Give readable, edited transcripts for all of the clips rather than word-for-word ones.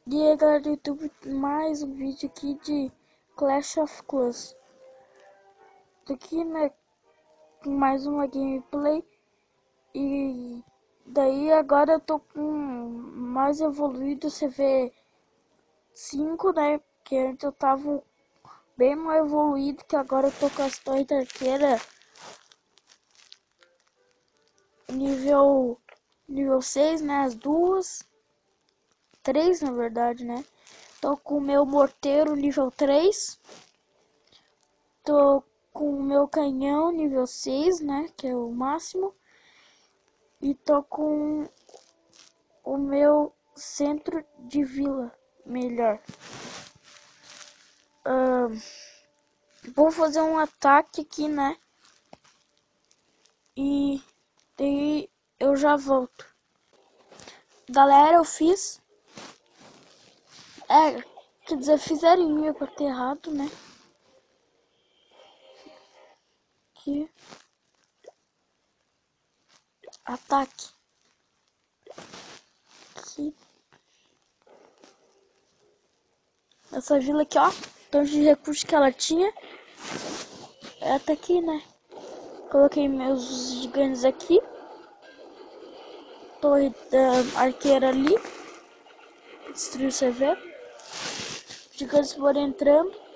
E aí galera do YouTube, mais um vídeo aqui de Clash of Clans. Tô aqui, né, com mais uma gameplay. E daí agora eu tô com mais evoluído CV5, né, porque antes eu tava bem mais evoluído, que agora eu tô com as torres da arqueira nível 6, né, as duas, 3 na verdade, né. Tô com o meu morteiro nível 3. Tô com o meu canhão nível 6, né, que é o máximo. E tô com o meu centro de vila melhor. Vou fazer um ataque aqui, né? E daí eu já volto. Galera, eu fiz... quer dizer, fizeram em mim, eu botei errado, né? Aqui. Ataque. Aqui. Essa vila aqui, ó. Tanto de recursos que ela tinha. Ela tá aqui, né? Coloquei meus gigantes aqui. Torre da arqueira ali. Destruiu o CV. Os gigantes foram entrando.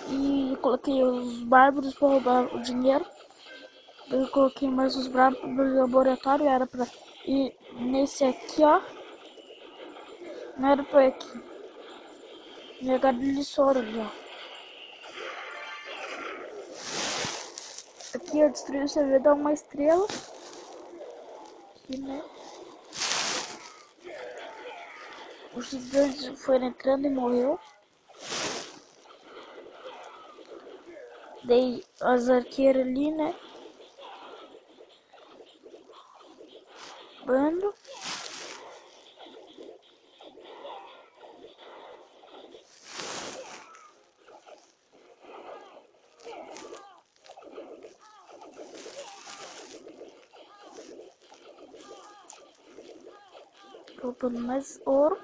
E coloquei os bárbaros para roubar o dinheiro. Eu coloquei mais os bárbaros no laboratório. Era pra ir nesse aqui, ó. Não era pra ir aqui. Negado de soro ali, ó. Aqui eu destruí o CV, dá uma estrela. Aqui, né? Os gigantes foram entrando e morreu. Dei as arqueiras ali, né? Bando. Roubando mais ouro.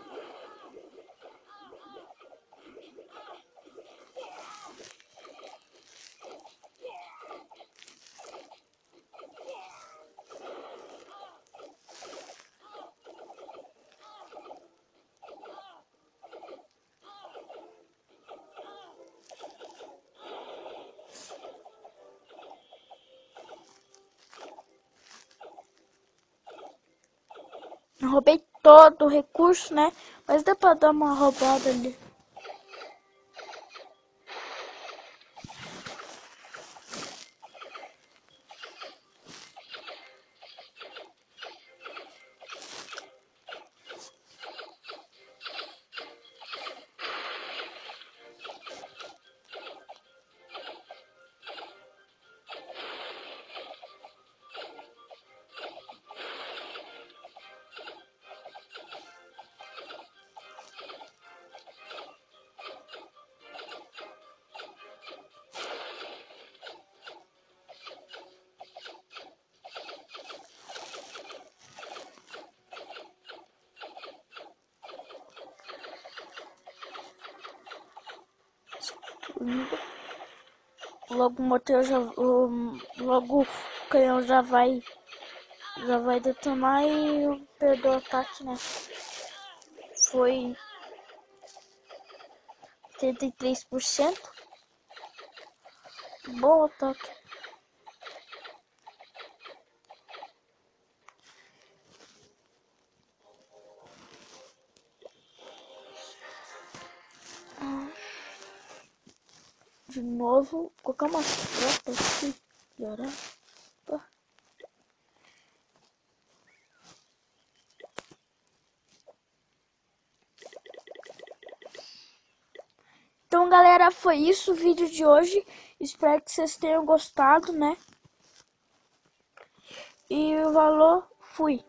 Eu roubei todo o recurso, né? Mas dá pra dar uma roubada ali. Logo o motor logo o canhão já vai detonar e eu perdi o ataque, né? Foi 83%. Bom ataque. De novo, colocar umas tropas aqui, melhorar. Então, galera, foi isso o vídeo de hoje. Espero que vocês tenham gostado, né? E o valor, fui.